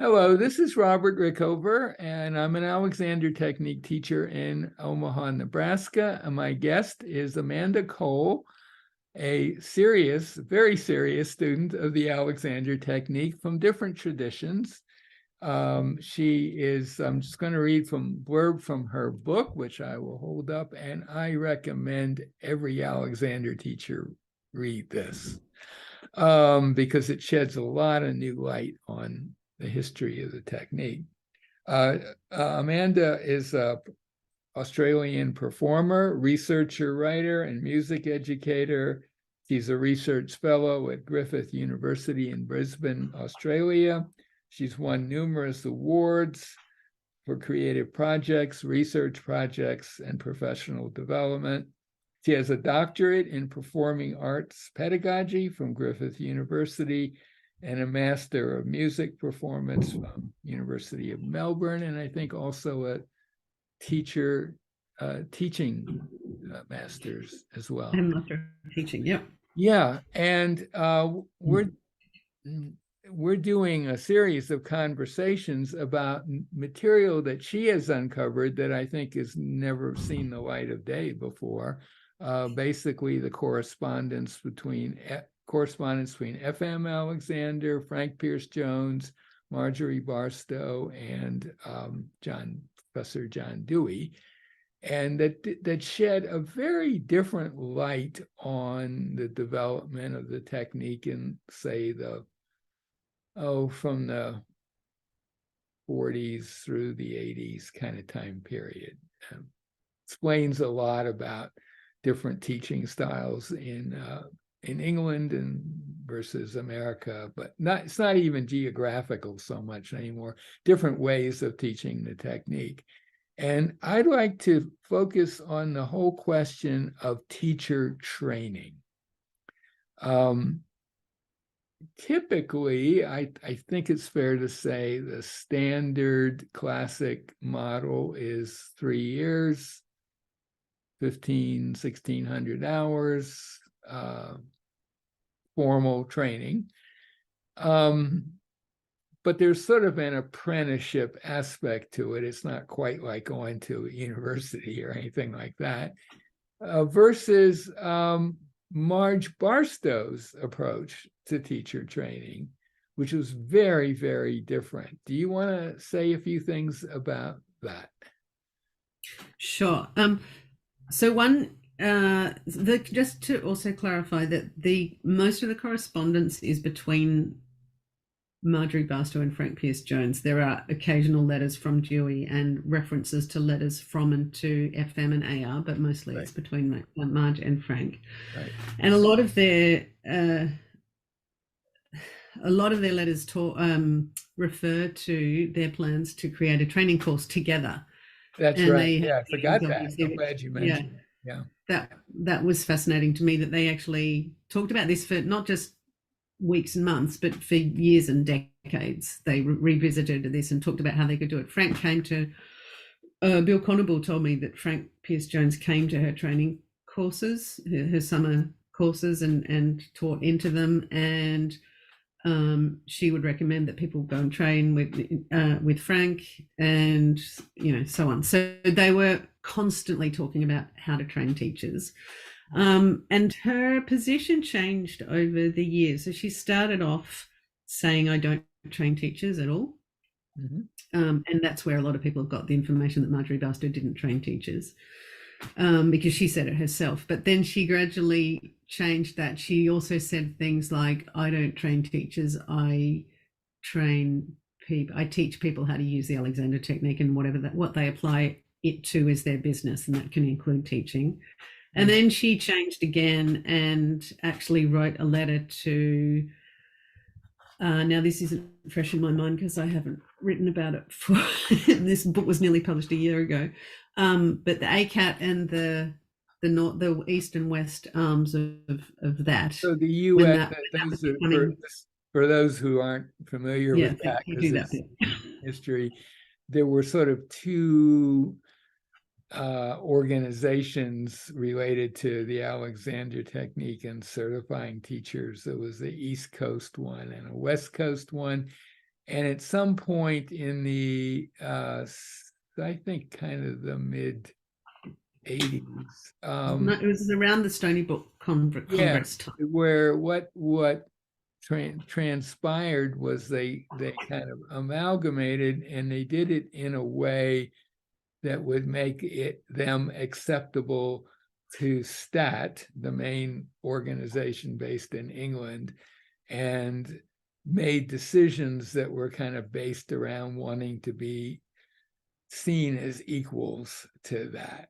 Hello, this is Robert Rickover, and I'm an Alexander Technique teacher in Omaha, Nebraska. And my guest is Amanda Cole, a serious, very serious student of the Alexander Technique from different traditions. She is, I'm just going to read from blurb from her book, which I will hold up, and I recommend every Alexander teacher read this because it sheds a lot of new light on the history of the technique. Amanda is an Australian performer, researcher, writer, and music educator. She's a research fellow at Griffith University in Brisbane, Australia. She's won numerous awards for creative projects, research projects, and professional development. She has a doctorate in Performing Arts Pedagogy from Griffith University and a Master of Music Performance from University of Melbourne, and I think also a teaching master's as well. And Master of Teaching, yep. Yeah, and we're doing a series of conversations about material that she has uncovered that I think has never seen the light of day before. Basically, the correspondence between F.M. Alexander, Frank Pierce Jones, Marjorie Barstow, and Professor John Dewey, and that shed a very different light on the development of the technique in, say, from the 40s through the 80s kind of time period. Explains a lot about different teaching styles in England and versus America, but it's not even geographical so much anymore, different ways of teaching the technique. And I'd like to focus on the whole question of teacher training. Typically, I think it's fair to say the standard classic model is 3 years, 1,600 hours, formal training. But there's sort of an apprenticeship aspect to it. It's not quite like going to a university or anything like that. Versus Marge Barstow's approach to teacher training, which was very, very different. Do you want to say a few things about that? Sure. So one, just to also clarify that most of the correspondence is between Marjorie Barstow and Frank Pierce Jones. There are occasional letters from Dewey and references to letters from and to FM and AR, but mostly It's between Marge and Frank. Right. And a lot of their letters refer to their plans to create a training course together. That's right. Yeah, I forgot that. I'm glad you mentioned it. Yeah. That was fascinating to me, that they actually talked about this for not just weeks and months, but for years and decades. They revisited this and talked about how they could do it. Frank came to Bill Conable told me that Frank Pierce Jones came to her training courses, her summer courses, and taught into them, and she would recommend that people go and train with Frank, and so on. So they were constantly talking about how to train teachers. And her position changed over the years. So she started off saying, I don't train teachers at all. Mm-hmm. And that's where a lot of people have got the information that Marjorie Barstow didn't train teachers, because she said it herself. But then she gradually changed that. She also said things like, I don't train teachers, I teach people how to use the Alexander technique, and what they apply it to is their business, and that can include teaching. And then she changed again and actually wrote a letter to, now this isn't fresh in my mind because I haven't written about it for, this book was nearly published a year ago, but the ACAT and the east and west arms of that. So the U.S., for those who aren't familiar with that, because it's history, there were sort of two organizations related to the Alexander technique and certifying teachers. There was the East Coast one and a West Coast one. And at some point in the, I think kind of the mid 80s, No, it was around the Stony Brook yeah, Congress time. where what transpired was they kind of amalgamated, and they did it in a way that would make them acceptable to STAT, the main organization based in England, and made decisions that were kind of based around wanting to be seen as equals to that,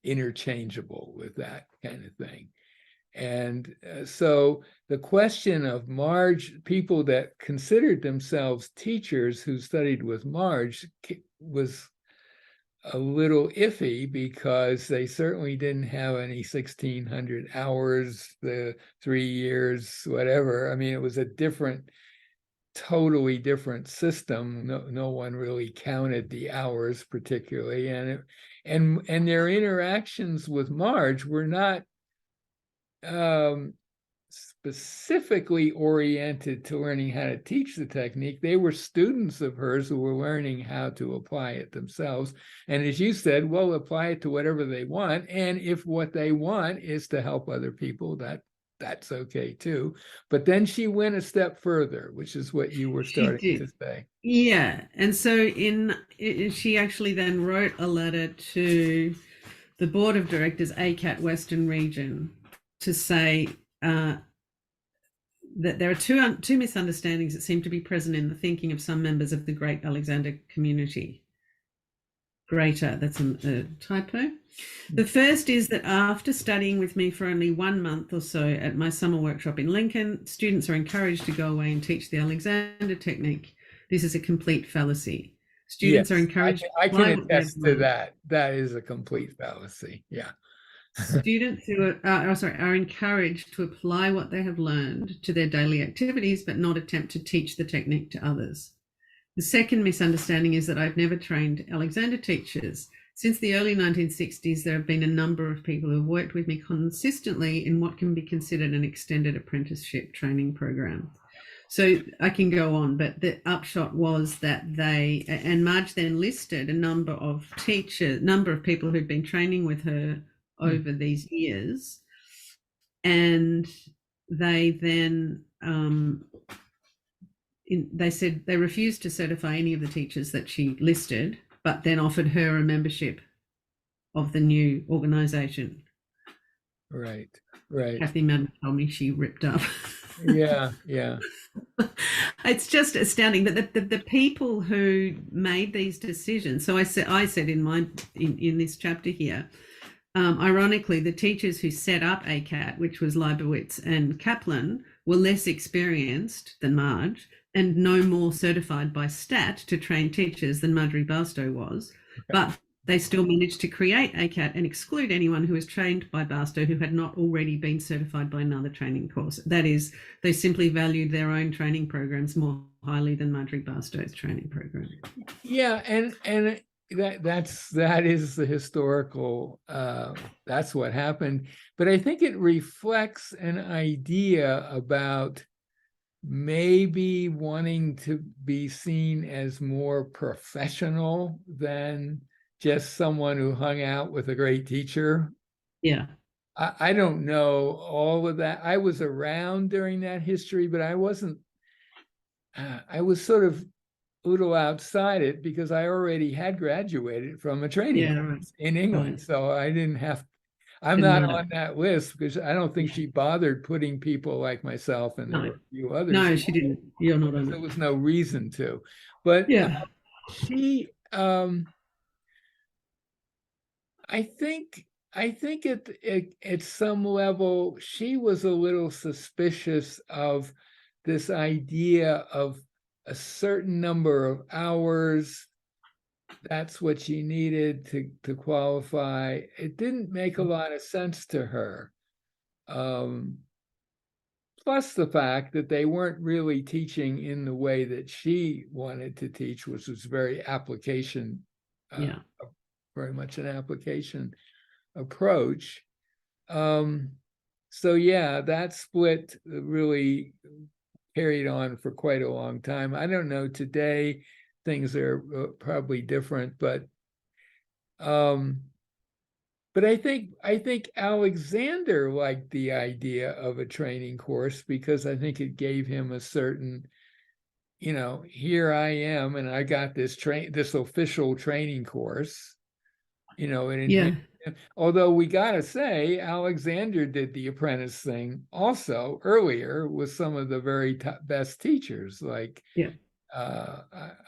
interchangeable with that kind of thing. And so the question of Marge, people that considered themselves teachers who studied with Marge, was a little iffy, because they certainly didn't have any 1,600 hours, the 3 years, whatever. I mean, it was a totally different system. No one really counted the hours particularly, and their interactions with Marge were not specifically oriented to learning how to teach the technique. They were students of hers who were learning how to apply it themselves. And as you said, well, apply it to whatever they want. And if what they want is to help other people, that's okay too. But then she went a step further, which is what you were starting to say. Yeah. And so she actually then wrote a letter to the board of directors, ACAT Western Region, to say that there are two misunderstandings that seem to be present in the thinking of some members of the Great Alexander community. Greater, that's a typo. The first is that after studying with me for only 1 month or so at my summer workshop in Lincoln, students are encouraged to go away and teach the Alexander technique. This is a complete fallacy. Students are encouraged. I can attest to that. That is a complete fallacy. Yeah. Students who are encouraged to apply what they have learned to their daily activities, but not attempt to teach the technique to others. The second misunderstanding is that I've never trained Alexander teachers. Since the early 1960s, there have been a number of people who have worked with me consistently in what can be considered an extended apprenticeship training program. So I can go on, but the upshot was that Marge then listed a number of people who'd been training with her over these years, and they then they said they refused to certify any of the teachers that she listed, but then offered her a membership of the new organization. Right. Kathy Madden told me she ripped up. Yeah. It's just astounding. But the people who made these decisions. So I said in this chapter here, ironically, the teachers who set up ACAT, which was Leibowitz and Kaplan, were less experienced than Marge and no more certified by STAT to train teachers than Marjorie Barstow was. Okay. But they still managed to create ACAT and exclude anyone who was trained by Barstow who had not already been certified by another training course. That is, they simply valued their own training programs more highly than Marjorie Barstow's training program. Yeah, and that is the historical, that's what happened. But I think it reflects an idea about maybe wanting to be seen as more professional than just someone who hung out with a great teacher. Yeah. I don't know all of that. I was around during that history, but I wasn't, I was sort of a little outside it because I already had graduated from a training course in England. Right. So I didn't have, I'm not on that list because I don't think she bothered putting people like myself, and there were a few others. No, she didn't. You're not on it. There was no reason to. But she, I think at some level, she was a little suspicious of this idea of a certain number of hours. That's what she needed to qualify. It didn't make a lot of sense to her. Plus the fact that they weren't really teaching in the way that she wanted to teach, which was very application, very much an application approach. So yeah, that split really carried on for quite a long time. I don't know, today things are probably different, but I think Alexander liked the idea of a training course because I think it gave him a certain, here I am and I got this official training course, and although we gotta say, Alexander did the apprentice thing also earlier with some of the very best teachers, like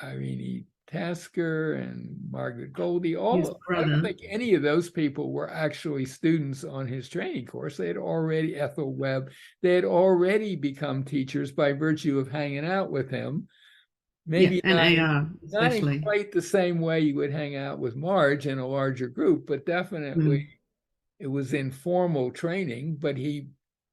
Irene Tasker and Margaret Goldie. I don't think any of those people were actually students on his training course. They had already, Ethel Webb, they had already become teachers by virtue of hanging out with him. Maybe and not in quite the same way you would hang out with Marge in a larger group, but definitely it was informal training. But he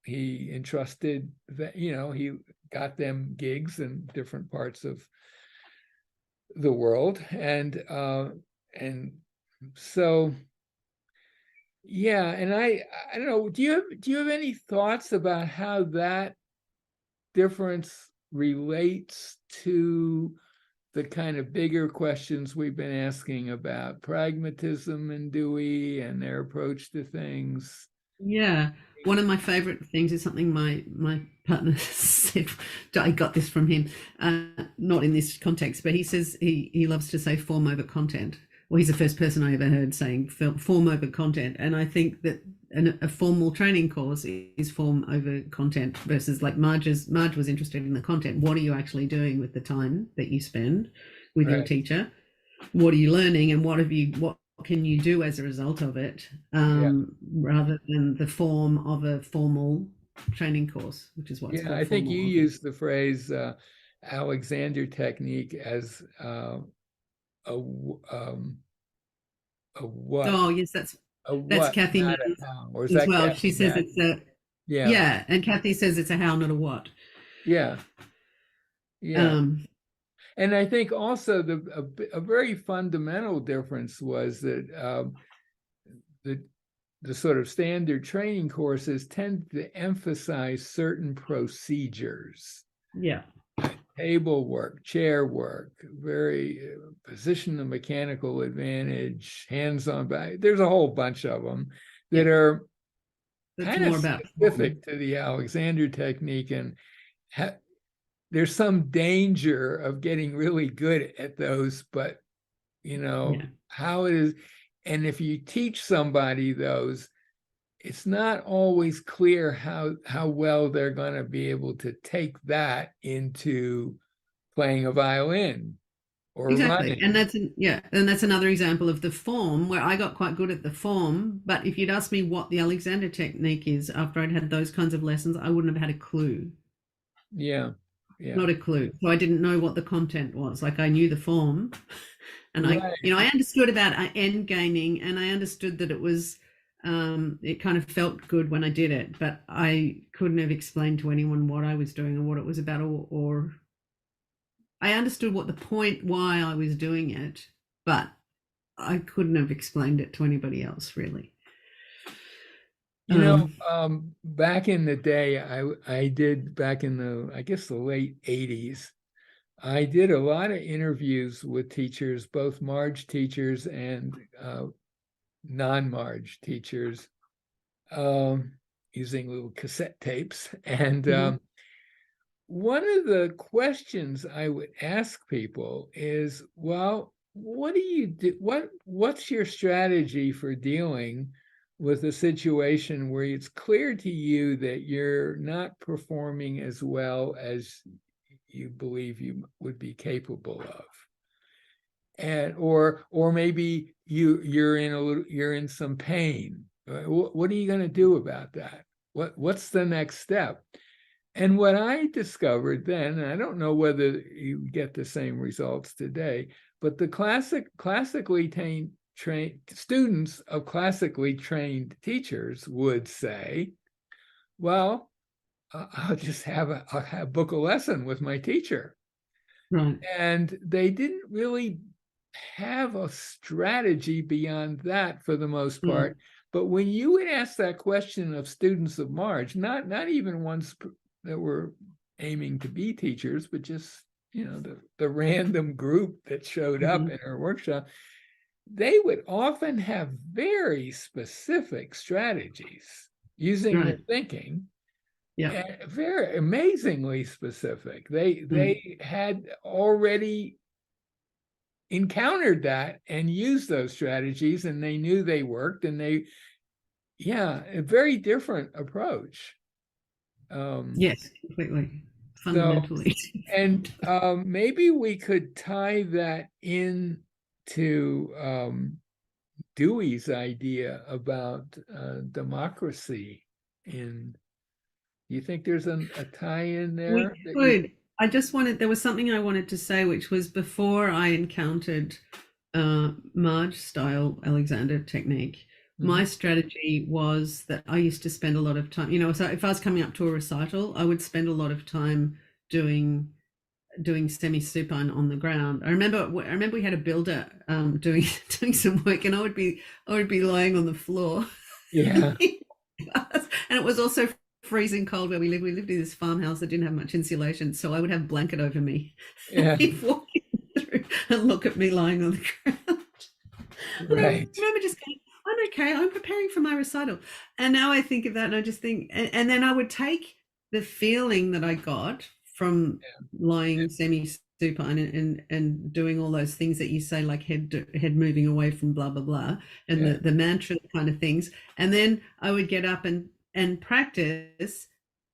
entrusted that, he got them gigs in different parts of the world, and so and I don't know, do you have any thoughts about how that difference relates to the kind of bigger questions we've been asking about pragmatism and Dewey and their approach to things? One of my favorite things is something my partner said. I got this from him, not in this context, but he says he loves to say form over content. Well, he's the first person I ever heard saying form over content. And I think that a formal training course is form over content versus, like, Marge was interested in the content. What are you actually doing with the time that you spend with your teacher? What are you learning, and what can you do as a result of it, rather than the form of a formal training course, which is what's called. I think you used the phrase Alexander technique as a what? Oh yes, that's Kathy. Or is that well, Kathy she says Madden? it's a and Kathy says it's a how, not a what. And I think also a very fundamental difference was that the sort of standard training courses tend to emphasize certain procedures. Table work, chair work, very position of mechanical advantage, hands-on back. There's a whole bunch of them that are kind of specific to the Alexander technique, and there's some danger of getting really good at those, but how it is. And if you teach somebody those, it's not always clear how well they're going to be able to take that into playing a violin or running. And that's another example of the form where I got quite good at the form. But if you'd asked me what the Alexander technique is after I'd had those kinds of lessons, I wouldn't have had a clue. Not a clue. So I didn't know what the content was. Like, I knew the form, and I understood about end gaming, and I understood that it was, it kind of felt good when I did it, but I couldn't have explained to anyone what I was doing or what it was about, or I understood what the point, why I was doing it, but I couldn't have explained it to anybody else, really. Back in the day, I did, back in the late 80s, I did a lot of interviews with teachers, both Marge teachers and non-Marge teachers, using little cassette tapes. And one of the questions I would ask people is, well, what do you do? What's your strategy for dealing with a situation where it's clear to you that you're not performing as well as you believe you would be capable of, and or maybe you're in some pain? What are you going to do about that? What's the next step? And what I discovered then, and I don't know whether you get the same results today, but the classically trained students of classically trained teachers would say, well, I'll just book a lesson with my teacher. And they didn't really have a strategy beyond that for the most part. But when you would ask that question of students of Marge, not even ones that were aiming to be teachers, but just, the random group that showed up in her workshop, they would often have very specific strategies using their thinking. Yeah. Very amazingly specific. They had already encountered that and used those strategies, and they knew they worked, and a very different approach. Yes, completely. Fundamentally. And maybe we could tie that in to Dewey's idea about democracy. Do you think there's a tie-in there? We could. There was something I wanted to say, which was before I encountered Marge style Alexander technique. My strategy was that I used to spend a lot of time, so if I was coming up to a recital, I would spend a lot of time doing semi-supine on the ground. I remember we had a builder doing some work, and I would be lying on the floor. Yeah. And it was also freezing cold where we lived. We lived in this farmhouse that didn't have much insulation, so I would have a blanket over me. Yeah. He'd walk through and look at me lying on the ground. Right. I remember just going, I'm okay, I'm preparing for my recital. And now I think of that, and I just think, and then I would take the feeling that I got from lying semi-supine and doing all those things that you say, like head moving away from blah, blah, blah, and the mantra kind of things. And then I would get up and practice,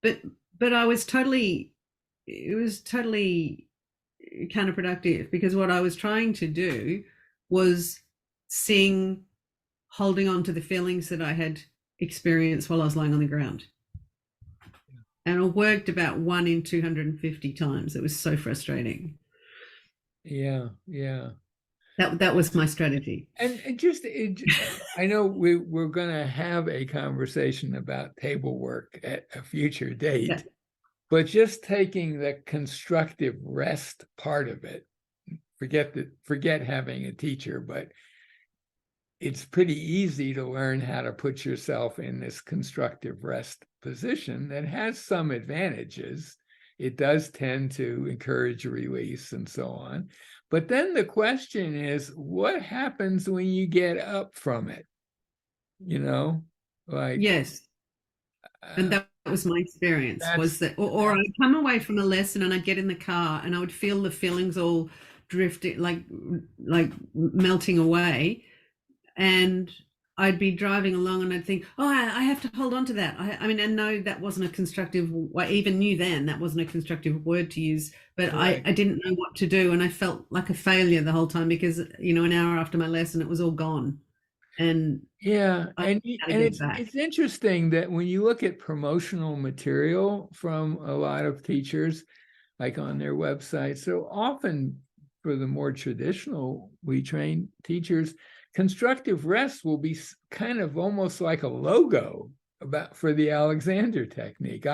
but it was totally counterproductive, because what I was trying to do was sing holding on to the feelings that I had experienced while I was lying on the ground. And it worked about 1 in 250 times. It was so frustrating. Yeah. That was my strategy. And I know we're going to have a conversation about table work at a future date, but just taking the constructive rest part of it, forget having a teacher, but it's pretty easy to learn how to put yourself in this constructive rest position that has some advantages. It does tend to encourage release and so on. But then the question is, what happens when you get up from it? Yes. And that was my experience, was that, or I'd come away from a lesson and I'd get in the car and I would feel the feelings all drifting, like melting away. And I'd be driving along and I'd think, I have to hold on to that. I know that wasn't a constructive, I even knew then that wasn't a constructive word to use, but right. I didn't know what to do. And I felt like a failure the whole time because, an hour after my lesson, it was all gone. And it's interesting that when you look at promotional material from a lot of teachers, like on their websites, so often for the more traditional, we train teachers, constructive rest will be kind of almost like a logo for the Alexander technique.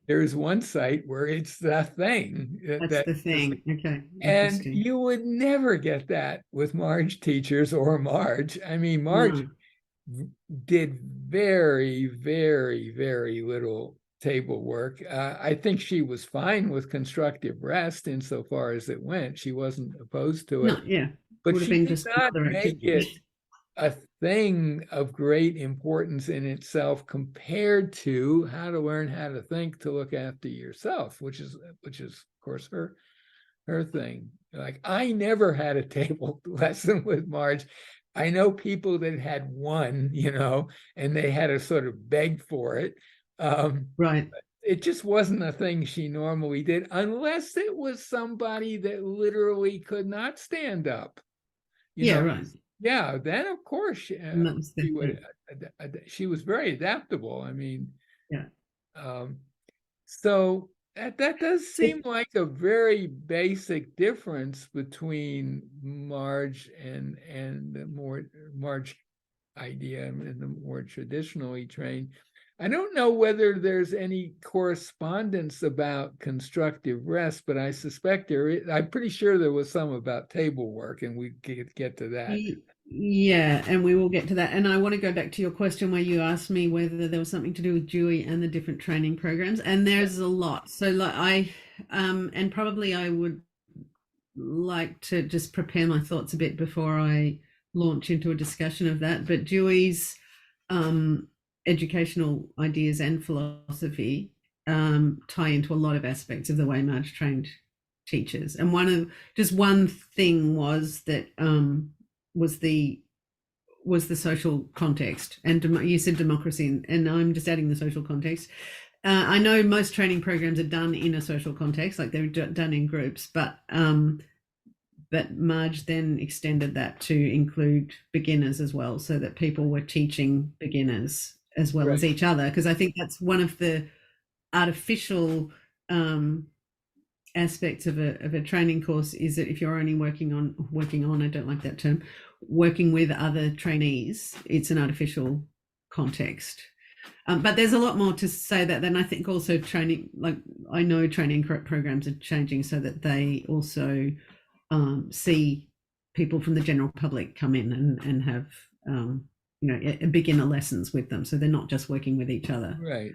There's one site where it's the thing. That's the thing. Okay. And you would never get that with Marge teachers or Marge. I mean, Marge did very, very, very little table work. I think she was fine with constructive rest insofar as it went. She wasn't opposed to it. No, yeah. But she did not make it a thing of great importance in itself compared to how to learn how to think to look after yourself, which is of course her thing. Like, I never had a table lesson with Marge. I know people that had one, and they had to sort of beg for it. Right. It just wasn't a thing she normally did, unless it was somebody that literally could not stand up. Right. Yeah, then of course she was very adaptable. I mean, so that does seem like a very basic difference between Marge and the more Marge idea and the more traditionally trained. I don't know whether there's any correspondence about constructive rest, but I suspect I'm pretty sure there was some about table work, and we could get to that. Yeah, and we will get to that. And I want to go back to your question where you asked me whether there was something to do with Dewey and the different training programs. And there's a lot. So like and probably I would like to just prepare my thoughts a bit before I launch into a discussion of that. But Dewey's educational ideas and philosophy tie into a lot of aspects of the way Marge trained teachers. And one thing was that was the social context, and you said democracy, and I'm just adding the social context. I know most training programs are done in a social context, like they're done in groups, but Marge then extended that to include beginners as well, so that people were teaching beginners as well as each other, because I think that's one of the artificial aspects of a training course, is that if you're only working on, I don't like that term, working with other trainees, it's an artificial context. But there's a lot more to say that. Then I think also training, like I know training programs are changing so that they also see people from the general public come in and have beginner lessons with them, so they're not just working with each other. Right,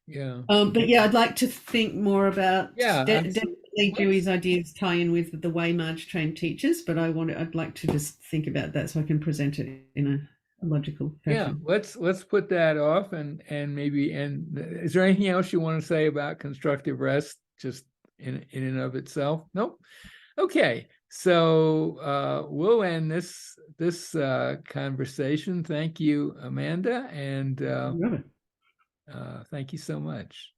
yeah. But yeah, I'd like to think more about Absolutely. definitely Dewey's ideas tie in with the way Marge trained teachers, but I'd like to just think about that so I can present it in a logical fashion. Yeah, let's put that off and maybe is there anything else you want to say about constructive rest, just in and of itself? Nope. Okay, so we'll end this conversation. Thank you, Amanda, and thank you so much.